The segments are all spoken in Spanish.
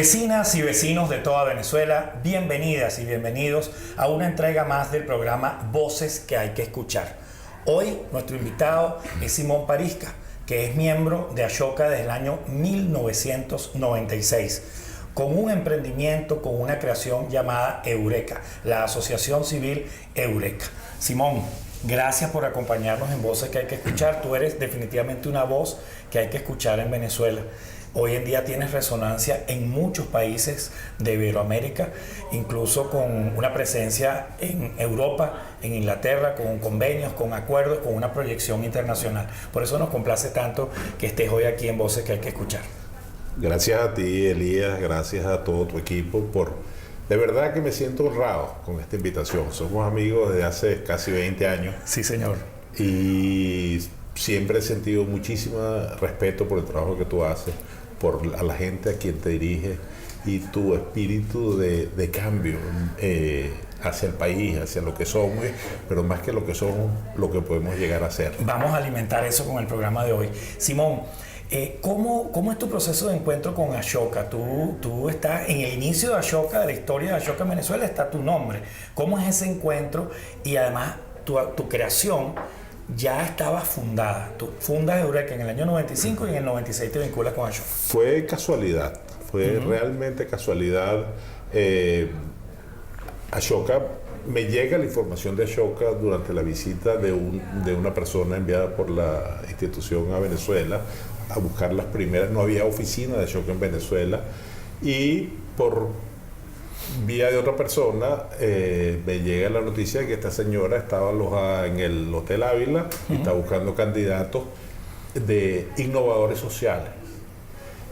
Vecinas y vecinos de toda Venezuela, bienvenidas y bienvenidos a una entrega más del programa Voces que hay que escuchar. Hoy nuestro invitado es Simón Parisca, que es miembro de Ashoka desde el año 1996, con un emprendimiento, con una creación llamada Eureka, la Asociación Civil Eureka. Simón, gracias por acompañarnos en Voces que hay que escuchar. Tú eres definitivamente una voz que hay que escuchar en Venezuela. Hoy en día tienes resonancia en muchos países de Iberoamérica, incluso con una presencia en Europa, en Inglaterra, con convenios, con acuerdos, con una proyección internacional. Por eso nos complace tanto que estés hoy aquí en Voces que hay que escuchar. Gracias a ti, Elías, gracias a todo tu equipo de verdad que me siento honrado con esta invitación. Somos amigos desde hace casi 20 años. Sí, señor. Y siempre he sentido muchísimo respeto por el trabajo que tú haces, a la gente a quien te diriges y tu espíritu de cambio hacia el país, hacia lo que somos, pero más que lo que somos, lo que podemos llegar a ser. Vamos a alimentar eso con el programa de hoy. Simón, ¿cómo es tu proceso de encuentro con Ashoka? Tú estás en el inicio de Ashoka, de la historia de Ashoka en Venezuela, está tu nombre. ¿Cómo es ese encuentro? Y además, tu creación ya estaba fundada. Tú fundas Eureka en el año 95 y en el 96 te vinculas con Ashoka. Fue casualidad, realmente casualidad. Ashoka, me llega la información de Ashoka durante la visita de una persona enviada por la institución a Venezuela a buscar las primeras. No había oficina de Ashoka en Venezuela y por vía de otra persona me llega la noticia de que esta señora estaba alojada en el Hotel Ávila y está buscando candidatos de innovadores sociales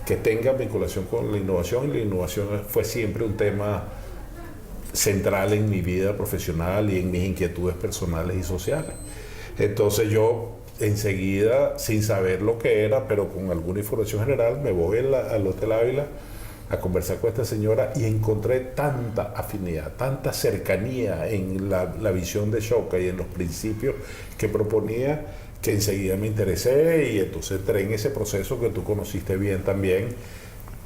que tengan vinculación con la innovación, y la innovación fue siempre un tema central en mi vida profesional y en mis inquietudes personales y sociales. Entonces yo enseguida, sin saber lo que era, pero con alguna información general, me voy al Hotel Ávila a conversar con esta señora y encontré tanta afinidad, tanta cercanía en la visión de Ashoka y en los principios que proponía, que enseguida me interesé y entonces entré en ese proceso que tú conociste bien también,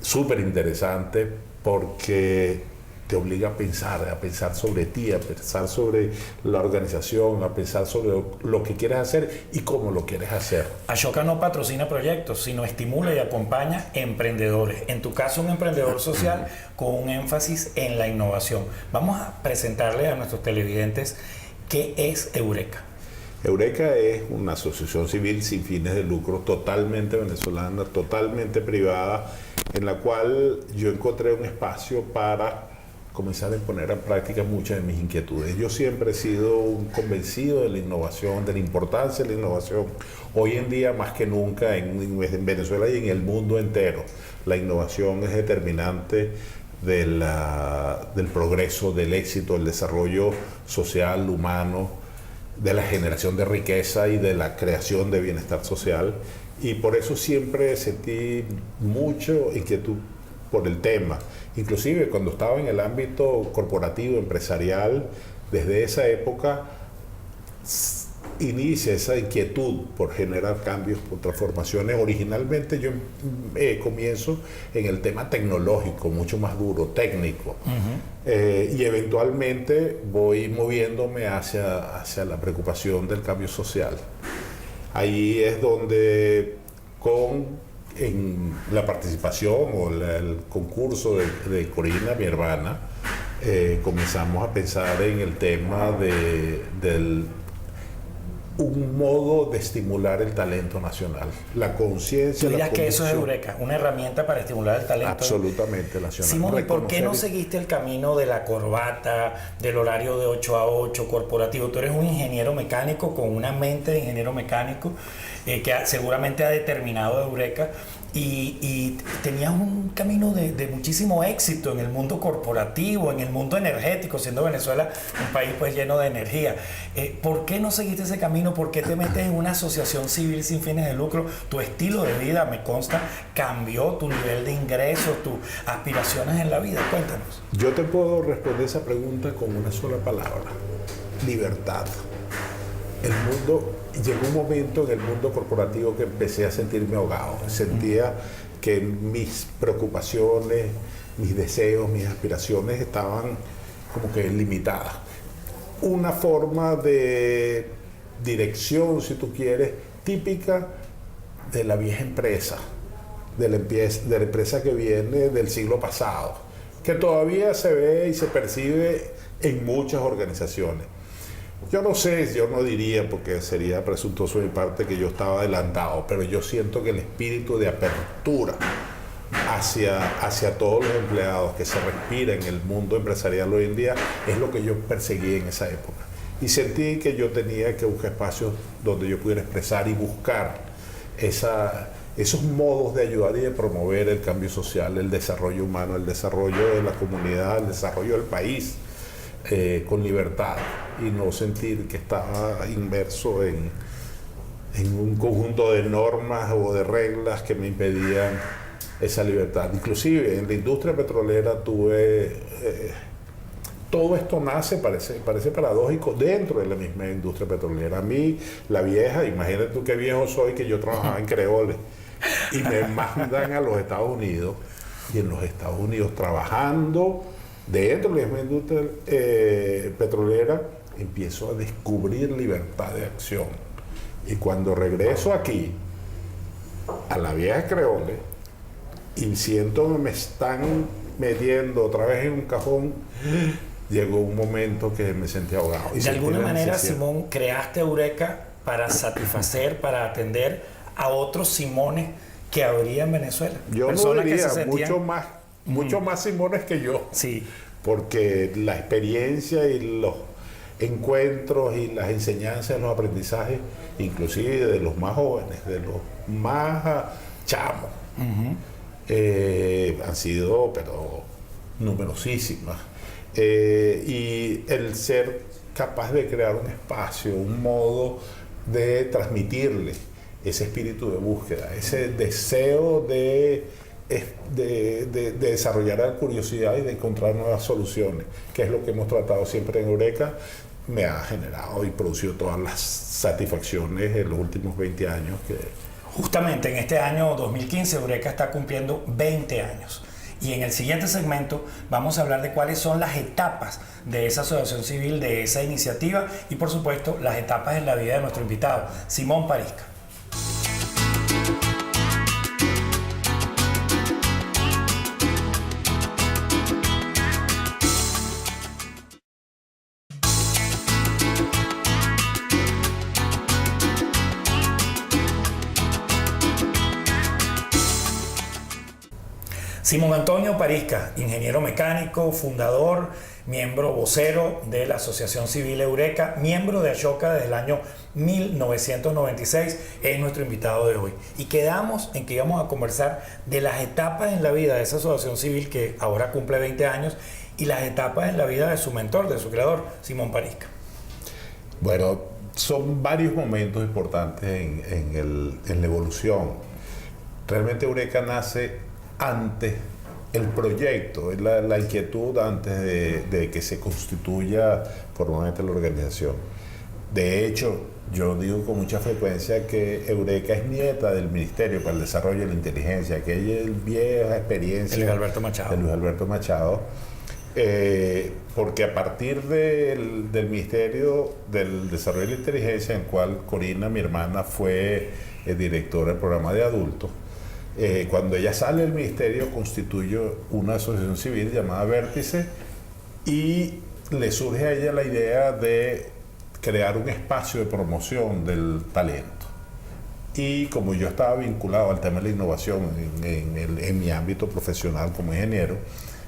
súper interesante porque te obliga a pensar sobre ti, a pensar sobre la organización, a pensar sobre lo que quieres hacer y cómo lo quieres hacer. Ashoka no patrocina proyectos, sino estimula y acompaña emprendedores. En tu caso, un emprendedor social con un énfasis en la innovación. Vamos a presentarle a nuestros televidentes qué es Eureka. Eureka es una asociación civil sin fines de lucro, totalmente venezolana, totalmente privada, en la cual yo encontré un espacio para comenzar a poner en práctica muchas de mis inquietudes. Yo siempre he sido un convencido de la innovación, de la importancia de la innovación. Hoy en día, más que nunca, en Venezuela y en el mundo entero, la innovación es determinante del progreso, del éxito, del desarrollo social, humano, de la generación de riqueza y de la creación de bienestar social. Y por eso siempre sentí mucho inquietud por el tema. Inclusive cuando estaba en el ámbito corporativo, empresarial, desde esa época inicia esa inquietud por generar cambios, por transformaciones. Originalmente yo comienzo en el tema tecnológico, mucho más duro, técnico, y eventualmente voy moviéndome hacia la preocupación del cambio social. Ahí es donde en la participación o el concurso de Corina, mi hermana, comenzamos a pensar en el tema del un modo de estimular el talento nacional, la conciencia. ¿Tú dirás que eso es Eureka, una herramienta para estimular el talento? Absolutamente nacional. Simón, ¿y por qué no seguiste el camino de la corbata, del horario de 8 a 8 corporativo? Tú eres un ingeniero mecánico con una mente de ingeniero mecánico que seguramente ha determinado Eureka y tenías un camino de muchísimo éxito en el mundo corporativo, en el mundo energético, siendo Venezuela un país pues lleno de energía. ¿Por qué no seguiste ese camino? ¿Por qué te metes en una asociación civil sin fines de lucro? Tu estilo de vida, me consta, cambió, tu nivel de ingresos, tus aspiraciones en la vida. Cuéntanos. Yo te puedo responder esa pregunta con una sola palabra: libertad. Llegó un momento en el mundo corporativo que empecé a sentirme ahogado. Sentía que mis preocupaciones, mis deseos, mis aspiraciones estaban como que limitadas. Una forma de dirección, si tú quieres, típica de la vieja empresa, de la empresa que viene del siglo pasado, que todavía se ve y se percibe en muchas organizaciones. Yo no sé, yo no diría, porque sería presuntuoso de mi parte, que yo estaba adelantado, pero yo siento que el espíritu de apertura hacia todos los empleados que se respira en el mundo empresarial hoy en día es lo que yo perseguí en esa época. Y sentí que yo tenía que buscar espacios donde yo pudiera expresar y buscar esos modos de ayudar y de promover el cambio social, el desarrollo humano, el desarrollo de la comunidad, el desarrollo del país, con libertad, y no sentir que estaba inmerso en un conjunto de normas o de reglas que me impedían esa libertad. Inclusive en la industria petrolera todo esto nace, parece paradójico, dentro de la misma industria petrolera. A mí, la vieja, imagínate tú qué viejo soy, que yo trabajaba en Creole y me mandan a los Estados Unidos, y en los Estados Unidos trabajando dentro de la misma industria petrolera, empiezo a descubrir libertad de acción. Y cuando regreso aquí, a la vieja Creole, y siento que me están metiendo otra vez en un cajón, llegó un momento que me sentí ahogado. De alguna manera, Simón, creaste Eureka para satisfacer, para atender a otros Simones que habría en Venezuela. Yo no diría, mucho más Simones que yo. Sí. Porque la experiencia y los encuentros y las enseñanzas, los aprendizajes, inclusive de los más jóvenes, de los más chamos, han sido, pero numerosísimas. Y el ser capaz de crear un espacio, un modo de transmitirle ese espíritu de búsqueda, ese deseo de desarrollar la curiosidad y de encontrar nuevas soluciones, que es lo que hemos tratado siempre en Eureka, me ha generado y producido todas las satisfacciones en los últimos 20 años. Justamente en este año 2015 Eureka está cumpliendo 20 años. Y en el siguiente segmento vamos a hablar de cuáles son las etapas de esa asociación civil, de esa iniciativa, y por supuesto las etapas en la vida de nuestro invitado, Simón Parisca. Simón Antonio Parisca, ingeniero mecánico, fundador, miembro vocero de la Asociación Civil Eureka, miembro de Ashoka desde el año 1996, es nuestro invitado de hoy. Y quedamos en que íbamos a conversar de las etapas en la vida de esa asociación civil que ahora cumple 20 años y las etapas en la vida de su mentor, de su creador, Simón Parisca. Bueno, son varios momentos importantes en la evolución. Realmente Eureka nace antes el proyecto, la inquietud antes de que se constituya formalmente la organización. De hecho, yo digo con mucha frecuencia que Eureka es nieta del Ministerio para el Desarrollo de la Inteligencia, aquella vieja experiencia de Luis Alberto Machado. De Luis Alberto Machado, porque a partir del Ministerio del Desarrollo de la Inteligencia, en cual Corina, mi hermana, fue directora del programa de adultos, cuando ella sale del ministerio, constituye una asociación civil llamada Vértice, y le surge a ella la idea de crear un espacio de promoción del talento. Y como yo estaba vinculado al tema de la innovación en mi ámbito profesional como ingeniero,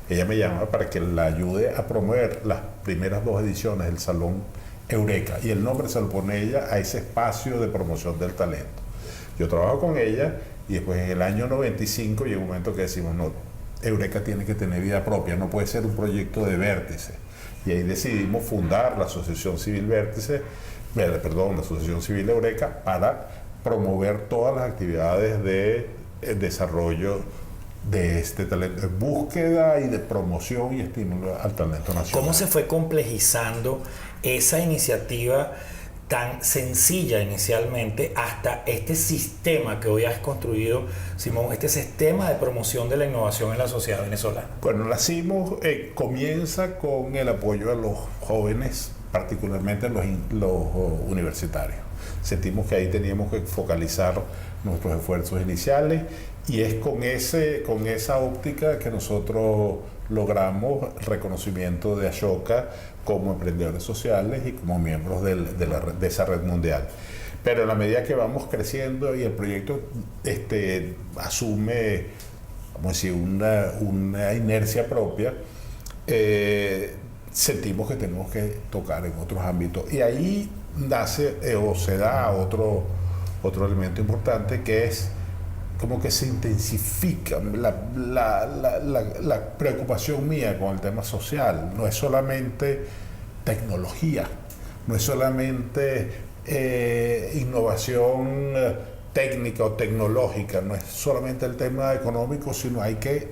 ella me llama para que la ayude a promover las primeras 2 ediciones del Salón Eureka, y el nombre se lo pone ella a ese espacio de promoción del talento. Yo trabajo con ella. Y después en el año 95 llega un momento que decimos, no, Eureka tiene que tener vida propia, no puede ser un proyecto de Vértice. Y ahí decidimos fundar la Asociación Civil Vértice, la Asociación Civil Eureka, para promover todas las actividades de desarrollo de este talento, de búsqueda y de promoción y estímulo al talento nacional. ¿Cómo se fue complejizando esa iniciativa tan sencilla inicialmente hasta este sistema que hoy has construido, Simón, este sistema de promoción de la innovación en la sociedad venezolana? Bueno, comienza con el apoyo a los jóvenes, particularmente los universitarios. Sentimos que ahí teníamos que focalizar nuestros esfuerzos iniciales y es con esa óptica que nosotros logramos reconocimiento de Ashoka como emprendedores sociales y como miembros de esa red mundial. Pero en la medida que vamos creciendo y el proyecto asume, vamos a decir, una inercia propia, sentimos que tenemos que tocar en otros ámbitos. Y ahí nace o se da otro elemento importante, que es como que se intensifica la preocupación mía con el tema social. No es solamente tecnología, no es solamente innovación técnica o tecnológica, no es solamente el tema económico, sino hay que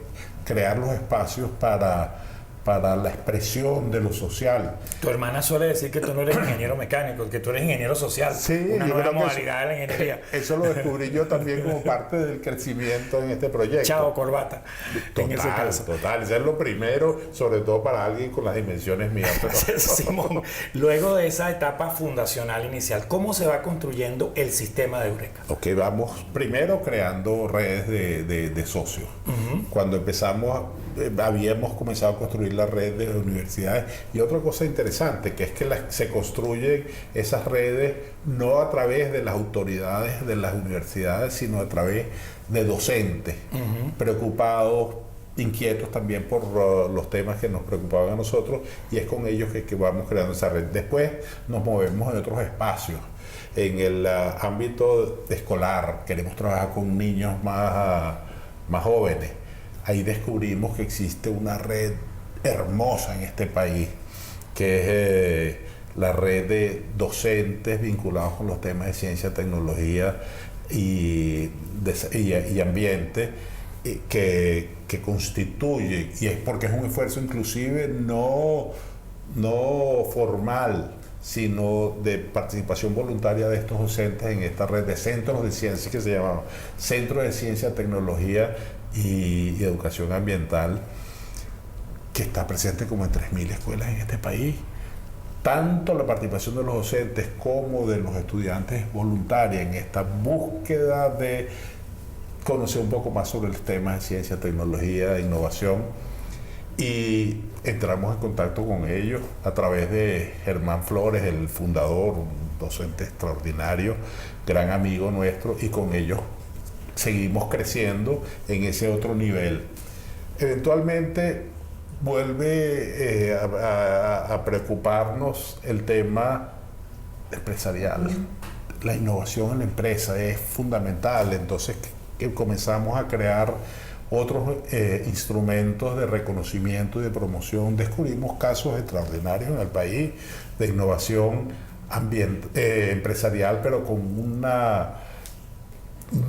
crear los espacios para la expresión de lo social. Tu hermana suele decir que tú no eres ingeniero mecánico, que tú eres ingeniero social. Sí, una nueva modalidad de la ingeniería. Eso lo descubrí yo también como parte del crecimiento en este proyecto. Chao, corbata. Total, en ese caso. Total. Eso es lo primero, sobre todo para alguien con las dimensiones mías. Pero... Simón, luego de esa etapa fundacional inicial, ¿cómo se va construyendo el sistema de Eureka? Ok, vamos primero creando redes de socios. Cuando empezamos, habíamos comenzado a construir la red de universidades. Y otra cosa interesante, que es que se construyen esas redes no a través de las autoridades de las universidades, sino a través de docentes preocupados, inquietos también por los temas que nos preocupaban a nosotros, y es con ellos que vamos creando esa red. Después nos movemos en otros espacios. En el ámbito escolar, queremos trabajar con niños más jóvenes. Ahí descubrimos que existe una red hermosa en este país, que es la red de docentes vinculados con los temas de ciencia, tecnología y ambiente, que constituye, y es porque es un esfuerzo inclusive no formal, sino de participación voluntaria de estos docentes en esta red de centros de ciencia que se llama Centro de Ciencia, Tecnología y Educación Ambiental, que está presente como en 3.000 escuelas en este país. Tanto la participación de los docentes como de los estudiantes voluntaria en esta búsqueda de conocer un poco más sobre los temas de ciencia, tecnología e innovación. Y entramos en contacto con ellos a través de Germán Flores, el fundador, un docente extraordinario, gran amigo nuestro, y con ellos seguimos creciendo en ese otro nivel. Eventualmente vuelve a preocuparnos el tema empresarial. La innovación en la empresa es fundamental, entonces que comenzamos a crear otros instrumentos de reconocimiento y de promoción. Descubrimos casos extraordinarios en el país de innovación empresarial, pero con una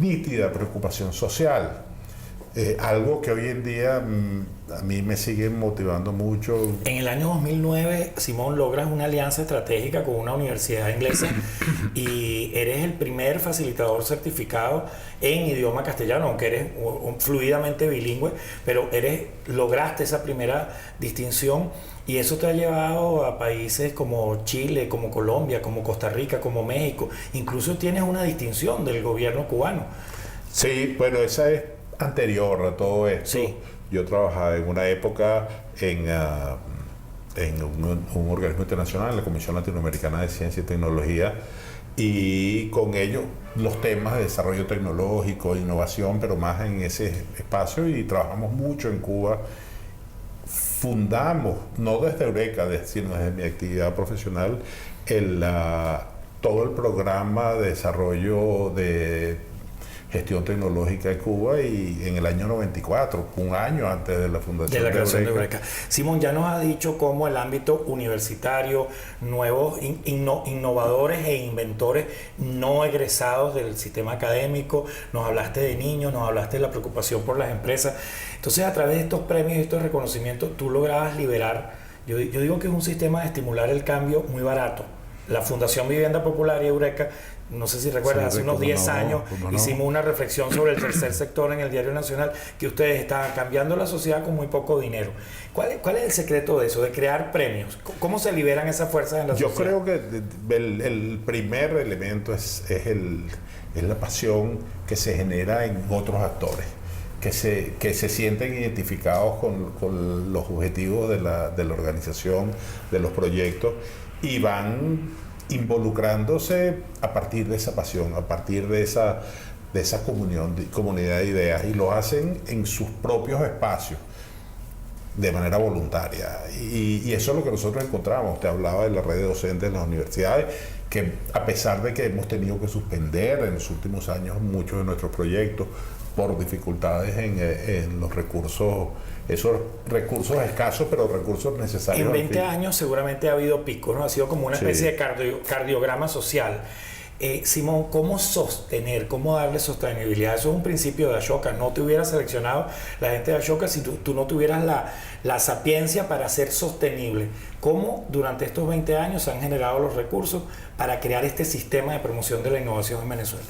nítida preocupación social. Algo que hoy en día a mí me sigue motivando mucho. En el año 2009, Simón, logras una alianza estratégica con una universidad inglesa y eres el primer facilitador certificado en idioma castellano, aunque eres fluidamente bilingüe, pero lograste esa primera distinción, y eso te ha llevado a países como Chile, como Colombia, como Costa Rica, como México. Incluso tienes una distinción del gobierno cubano. Sí, bueno, esa es anterior a todo esto. Sí. Yo trabajaba en una época en un organismo internacional, la Comisión Latinoamericana de Ciencia y Tecnología, y con ellos los temas de desarrollo tecnológico, innovación, pero más en ese espacio, y trabajamos mucho en Cuba. Fundamos, no desde Eureka, sino desde mi actividad profesional, todo el programa de desarrollo de gestión tecnológica de Cuba, y en el año 94, un año antes de la fundación de la creación de Eureka. Simón, ya nos ha dicho cómo el ámbito universitario, nuevos innovadores e inventores no egresados del sistema académico, nos hablaste de niños, nos hablaste de la preocupación por las empresas. Entonces, a través de estos premios y estos reconocimientos, tú lograbas liberar, yo digo que es un sistema de estimular el cambio muy barato. la Fundación Vivienda Popular y Eureka, no sé si recuerdas, hace unos 10 años hicimos una reflexión sobre el tercer sector en el Diario Nacional, que ustedes estaban cambiando la sociedad con muy poco dinero. ¿Cuál es el secreto de eso, de crear premios? ¿Cómo se liberan esas fuerzas en la sociedad? Yo creo que el primer elemento es la pasión que se genera en otros actores, que se sienten identificados con los objetivos de la organización, de los proyectos, y van involucrándose a partir de esa pasión, a partir de esa comunidad de ideas, y lo hacen en sus propios espacios de manera voluntaria, y eso es lo que nosotros encontramos. Te hablaba de la red de docentes de las universidades, que a pesar de que hemos tenido que suspender en los últimos años muchos de nuestros proyectos por dificultades en los recursos, esos recursos escasos, pero recursos necesarios. En 20 años seguramente ha habido picos, ¿no? Ha sido como una especie de cardiograma social. Simón, ¿cómo sostener, cómo darle sostenibilidad? Eso es un principio de Ashoka. No te hubiera seleccionado la gente de Ashoka si tú no tuvieras la sapiencia para ser sostenible. ¿Cómo durante estos 20 años se han generado los recursos para crear este sistema de promoción de la innovación en Venezuela?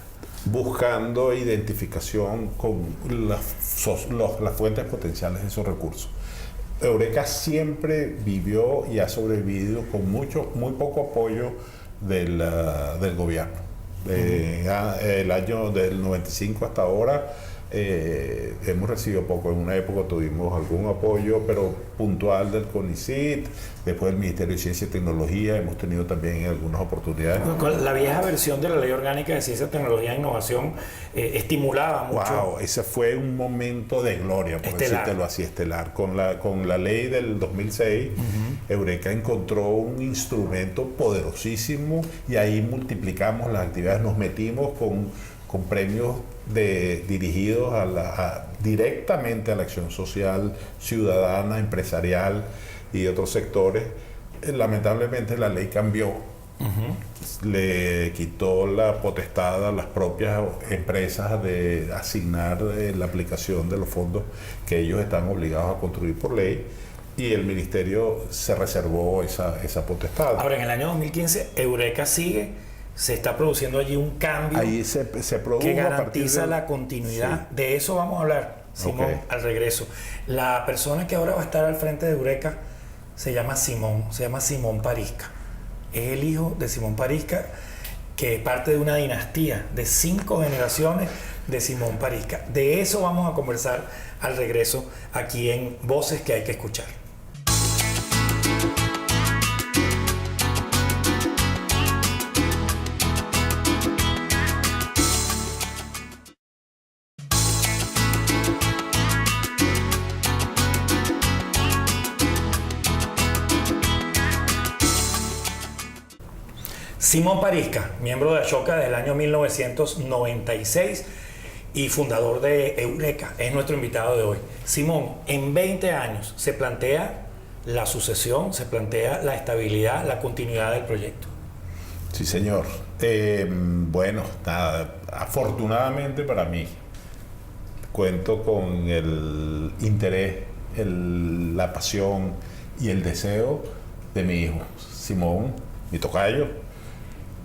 Buscando identificación con las fuentes potenciales de esos recursos. Eureka siempre vivió y ha sobrevivido con muy poco apoyo del gobierno. El año del 95 hasta ahora hemos recibido poco. En una época tuvimos algún apoyo, pero puntual, del CONICYT, después del Ministerio de Ciencia y Tecnología. Hemos tenido también algunas oportunidades. La vieja versión de la Ley Orgánica de Ciencia, Tecnología e Innovación estimulaba mucho. Wow, ese fue un momento de gloria, por decírtelo así, estelar. Con la ley del 2006, Eureka encontró un instrumento poderosísimo, y ahí multiplicamos las actividades, nos metimos con premios dirigidos directamente a la acción social, ciudadana, empresarial y otros sectores. Lamentablemente la ley cambió, le quitó la potestad a las propias empresas de asignar la aplicación de los fondos que ellos están obligados a construir por ley, y el ministerio se reservó esa potestad. Ahora, en el año 2015, Eureka sigue. Se está produciendo allí un cambio. Ahí se produjo que garantiza la continuidad. Sí. De eso vamos a hablar, Simón, al regreso. La persona que ahora va a estar al frente de Eureka se llama Simón Parisca. Es el hijo de Simón Parisca, que es parte de una dinastía de 5 generaciones de Simón Parisca. De eso vamos a conversar al regreso, aquí en Voces que hay que escuchar. Simón Parisca, miembro de Ashoka desde el año 1996 y fundador de Eureka, es nuestro invitado de hoy. Simón, en 20 años se plantea la sucesión, se plantea la estabilidad, la continuidad del proyecto. Sí, señor. Bueno, nada, afortunadamente para mí, cuento con el interés, la pasión y el deseo de mi hijo, Simón, mi tocayo,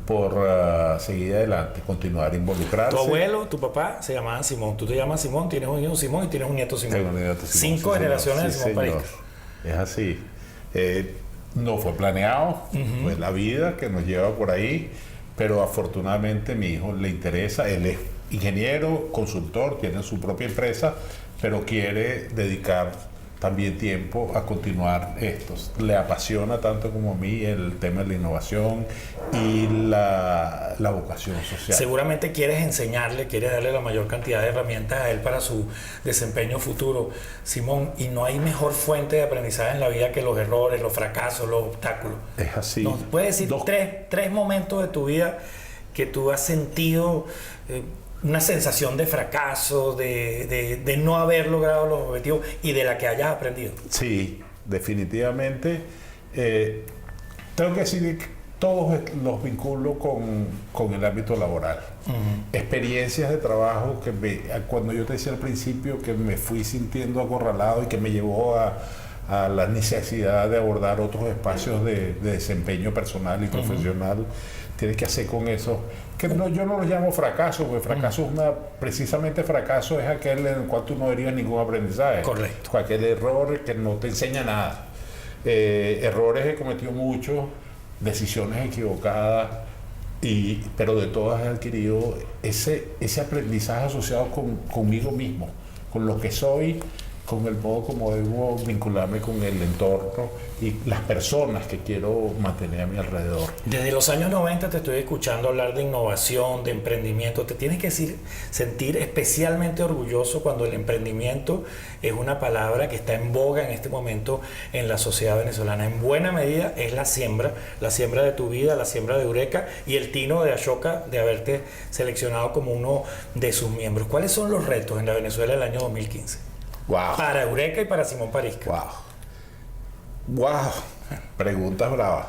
por seguir adelante, continuar, involucrarse. Tu abuelo, tu papá se llamaban Simón, tú te llamas Simón, tienes un hijo Simón y tienes un nieto Simón. Tengo un nieto Simón. 5 generaciones de Simón Parisca. Es así. No fue planeado, fue la vida que nos lleva por ahí, pero afortunadamente a mi hijo le interesa. Él es ingeniero, consultor, tiene su propia empresa, pero quiere dedicar también tiempo a continuar estos. Le apasiona tanto como a mí el tema de la innovación y la vocación social. Seguramente quieres enseñarle, quieres darle la mayor cantidad de herramientas a él para su desempeño futuro, Simón, y no hay mejor fuente de aprendizaje en la vida que los errores, los fracasos, los obstáculos. Es así. ¿Nos puedes decir tres momentos de tu vida que tú has sentido una sensación de fracaso, de no haber logrado los objetivos y de la que hayas aprendido? Sí, definitivamente. Tengo que decir que todos los vinculo con el ámbito laboral. Experiencias de trabajo que cuando yo te decía al principio que me fui sintiendo acorralado y que me llevó a la necesidad de abordar otros espacios de desempeño personal y profesional. Tienes que hacer con eso, que no, yo no lo llamo fracaso, porque fracaso precisamente fracaso es aquel en el cual tú no derives ningún aprendizaje. Correcto. Aquel error que no te enseña nada. Errores he cometido muchos, decisiones equivocadas, pero de todas he adquirido ese aprendizaje asociado conmigo mismo, con lo que soy, con el modo como debo vincularme con el entorno y las personas que quiero mantener a mi alrededor. Desde los años 90 te estoy escuchando hablar de innovación, de emprendimiento. Te tienes que sentir especialmente orgulloso cuando el emprendimiento es una palabra que está en boga en este momento en la sociedad venezolana. En buena medida es la siembra de tu vida, la siembra de Eureka y el tino de Ashoka de haberte seleccionado como uno de sus miembros. ¿Cuáles son los retos en la Venezuela del año 2015? Wow. Para Eureka y para Simón Parisca. Wow. Preguntas bravas.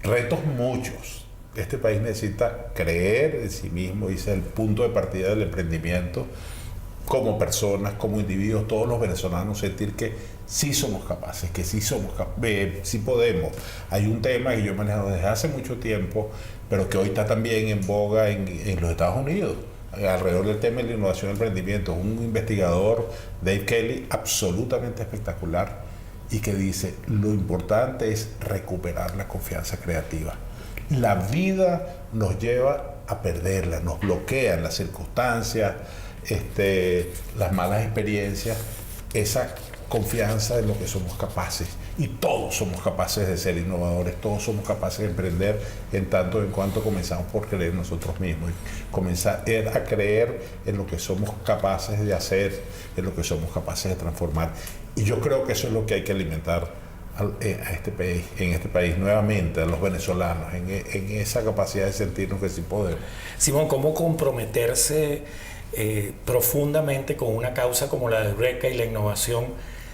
Retos muchos. Este país necesita creer en sí mismo y ese es el punto de partida del emprendimiento. Como personas, como individuos, todos los venezolanos sentir que sí somos capaces, que sí podemos. Hay un tema que yo he manejado desde hace mucho tiempo, pero que hoy está también en boga en los Estados Unidos. Alrededor del tema de la innovación y el emprendimiento, un investigador, Dave Kelly, absolutamente espectacular y que dice, lo importante es recuperar la confianza creativa. La vida nos lleva a perderla, nos bloquean las circunstancias, las malas experiencias, esa confianza en lo que somos capaces. Y todos somos capaces de ser innovadores, todos somos capaces de emprender en tanto en cuanto comenzamos por creer en nosotros mismos y comenzar a creer en lo que somos capaces de hacer, en lo que somos capaces de transformar. Y yo creo que eso es lo que hay que alimentar en este país nuevamente, a los venezolanos, en esa capacidad de sentirnos que sí podemos. Simón, ¿cómo comprometerse profundamente con una causa como la de Eureka y la innovación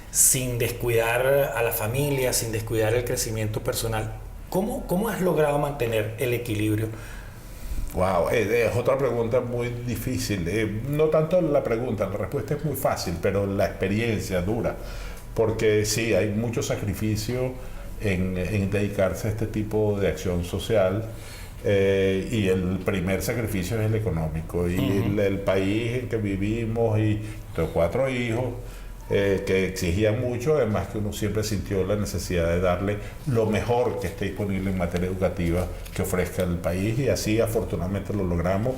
sin descuidar a la familia, sin descuidar el crecimiento personal? ¿Cómo has logrado mantener el equilibrio? Wow, es otra pregunta muy difícil. No tanto la pregunta, la respuesta es muy fácil, pero la experiencia dura. Porque sí, hay mucho sacrificio en dedicarse a este tipo de acción social. Y el primer sacrificio es el económico. Y el país en que vivimos, y tengo 4 hijos, que exigían mucho, además que uno siempre sintió la necesidad de darle lo mejor que esté disponible en materia educativa que ofrezca el país, y así afortunadamente lo logramos.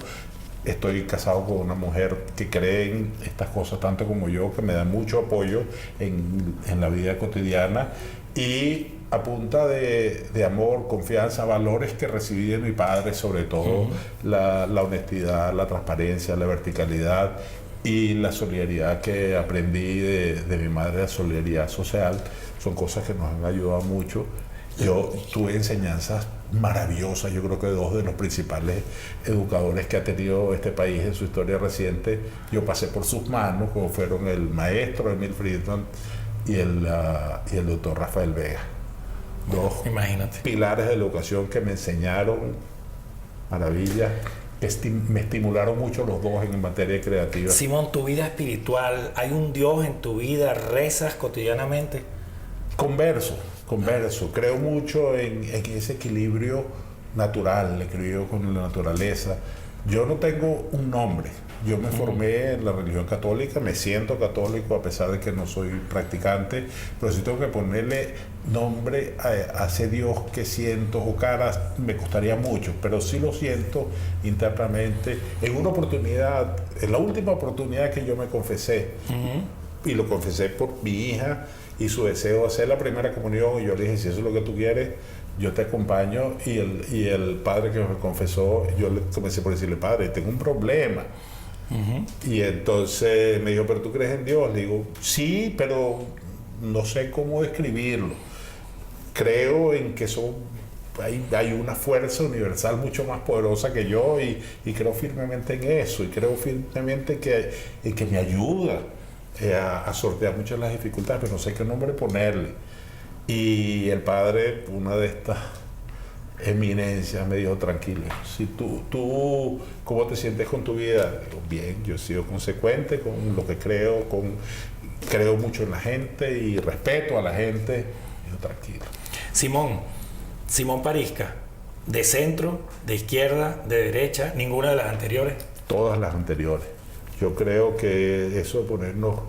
Estoy casado con una mujer que cree en estas cosas tanto como yo, que me da mucho apoyo en la vida cotidiana, y a punta de amor, confianza, valores que recibí de mi padre, sobre todo la honestidad, la transparencia, la verticalidad y la solidaridad que aprendí de mi madre, la solidaridad social, son cosas que nos han ayudado mucho. Yo tuve enseñanzas maravillosas. Yo creo que 2 de los principales educadores que ha tenido este país en su historia reciente, yo pasé por sus manos, como fueron el maestro Emil Friedman y el doctor Rafael Vega. 2 pilares de la educación que me enseñaron maravillas, que me estimularon mucho los 2 en materia creativa. Simón, tu vida espiritual, ¿hay un Dios en tu vida? ¿Rezas cotidianamente? Converso. Creo mucho en ese equilibrio natural, creo con la naturaleza. Yo no tengo un nombre. Yo me formé en la religión católica, me siento católico a pesar de que no soy practicante, pero si tengo que ponerle nombre a ese Dios que siento o caras, me costaría mucho, pero sí lo siento internamente. En la última oportunidad que yo me confesé, y lo confesé por mi hija y su deseo de hacer la primera comunión, y yo le dije, si eso es lo que tú quieres, yo te acompaño. Y el padre que me confesó, yo le comencé por decirle, padre, tengo un problema. Y entonces me dijo, ¿pero tú crees en Dios? Le digo, sí, pero no sé cómo describirlo. Creo en que hay una fuerza universal mucho más poderosa que yo, y creo firmemente en eso, y creo firmemente que me ayuda a sortear muchas de las dificultades, pero no sé qué nombre ponerle. Y el padre, una de estas eminencias, me dijo, tranquilo, si tú ¿cómo te sientes con tu vida? Digo, bien, yo he sido consecuente con lo que creo, creo mucho en la gente y respeto a la gente. Yo tranquilo. Simón Parisca, ¿de centro, de izquierda, de derecha, ninguna de las anteriores? Todas las anteriores. Yo creo que eso de ponernos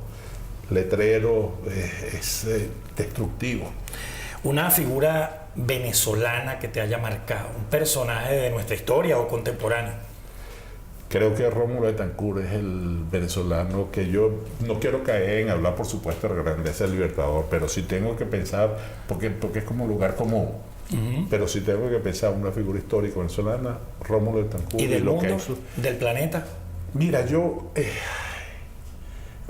letreros es destructivo. Una figura venezolana que te haya marcado, un personaje de nuestra historia o contemporáneo. Creo que Rómulo Betancourt es el venezolano que yo no quiero caer en hablar, por supuesto, de la grandeza del Libertador, pero sí tengo que pensar, porque es como lugar común, pero sí tengo que pensar una figura histórica venezolana, Rómulo Betancourt. ¿Y del lo mundo, que hizo. del planeta? Mira, yo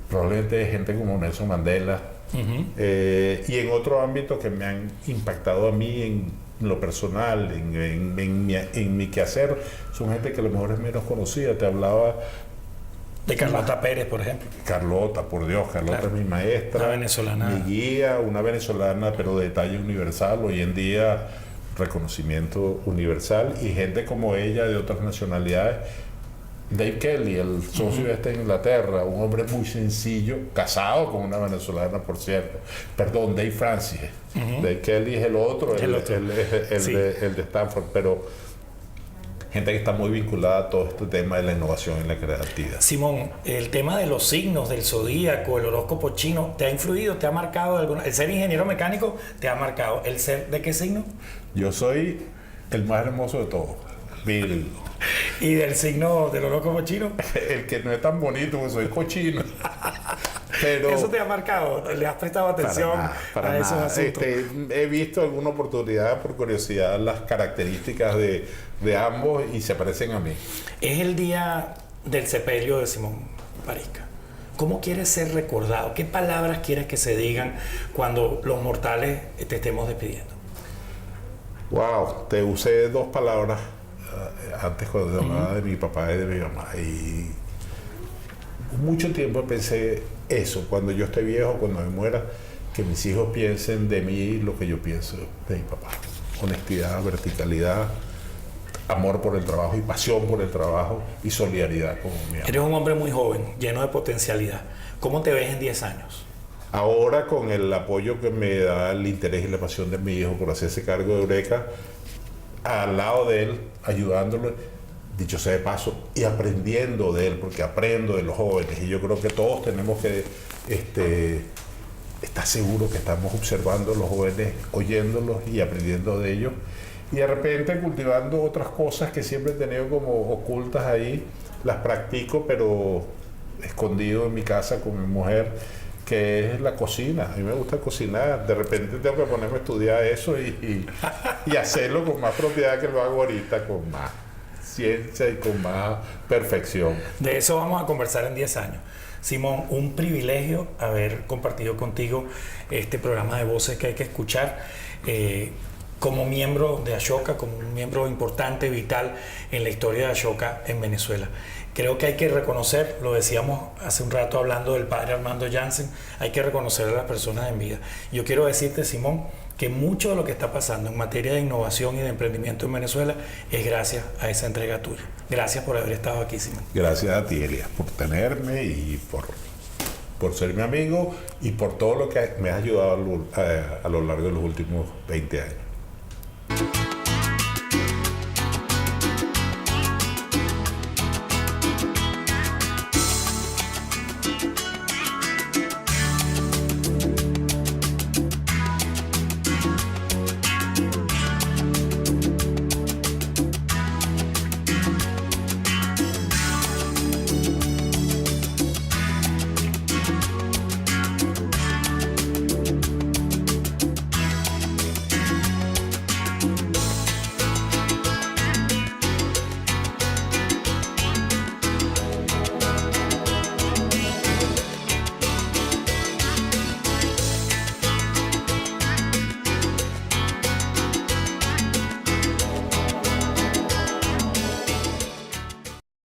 probablemente gente como Nelson Mandela y en otro ámbito que me han impactado a mí en lo personal, en mi quehacer, son gente que a lo mejor es menos conocida. Te hablaba de Carlota Pérez, por ejemplo. Carlota, por Dios, Carlota es mi maestra, una venezolana, mi guía, una venezolana, pero de talla universal. Hoy en día, reconocimiento universal, y gente como ella de otras nacionalidades. Dave Kelly, el socio de Inglaterra, un hombre muy sencillo, casado con una venezolana, por cierto. Perdón, Dave Francis. Dave Kelly es el otro, el de Stanford, pero gente que está muy vinculada a todo este tema de la innovación y la creatividad. Simón, el tema de los signos, del zodíaco, el horóscopo chino, ¿te ha influido, te ha marcado alguna? El ser ingeniero mecánico te ha marcado. ¿El ser de qué signo? Yo soy el más hermoso de todos, Virgo. ¿Y del signo del horóscopo chino? El que no es tan bonito, porque soy cochino. Pero ¿eso te ha marcado? ¿Le has prestado atención para a esos asuntos? He visto alguna oportunidad, por curiosidad, las características de ambos y se parecen a mí. Es el día del sepelio de Simón Parisca. ¿Cómo quieres ser recordado? ¿Qué palabras quieres que se digan cuando los mortales te estemos despidiendo? Wow, te usé dos palabras antes cuando hablaba de mi papá y de mi mamá, y mucho tiempo pensé eso: cuando yo esté viejo, cuando me muera, que mis hijos piensen de mí lo que yo pienso de mi papá. Honestidad, verticalidad, amor por el trabajo y pasión por el trabajo y solidaridad con mi mamá. Eres un hombre muy joven, lleno de potencialidad. ¿Cómo te ves en 10 años? Ahora, con el apoyo que me da el interés y la pasión de mi hijo por hacerse cargo de Eureka, al lado de él, ayudándolo, dicho sea de paso, y aprendiendo de él, porque aprendo de los jóvenes, y yo creo que todos tenemos que estar seguros que estamos observando a los jóvenes, oyéndolos y aprendiendo de ellos, y de repente cultivando otras cosas que siempre he tenido como ocultas ahí. Las practico, pero escondido en mi casa con mi mujer, que es la cocina. A mí me gusta cocinar. De repente tengo que ponerme a estudiar eso y hacerlo con más propiedad que lo hago ahorita, con más ciencia y con más perfección. De eso vamos a conversar en 10 años. Simón, un privilegio haber compartido contigo este programa de Voces que hay que escuchar. Como miembro de Ashoka, como un miembro importante, vital en la historia de Ashoka en Venezuela. Creo que hay que reconocer, lo decíamos hace un rato hablando del padre Armando Janssen, hay que reconocer a las personas en vida. Yo quiero decirte, Simón, que mucho de lo que está pasando en materia de innovación y de emprendimiento en Venezuela es gracias a esa entrega tuya. Gracias por haber estado aquí, Simón. Gracias a ti, Elias, por tenerme y por ser mi amigo y por todo lo que me has ayudado a lo largo de los últimos 20 años.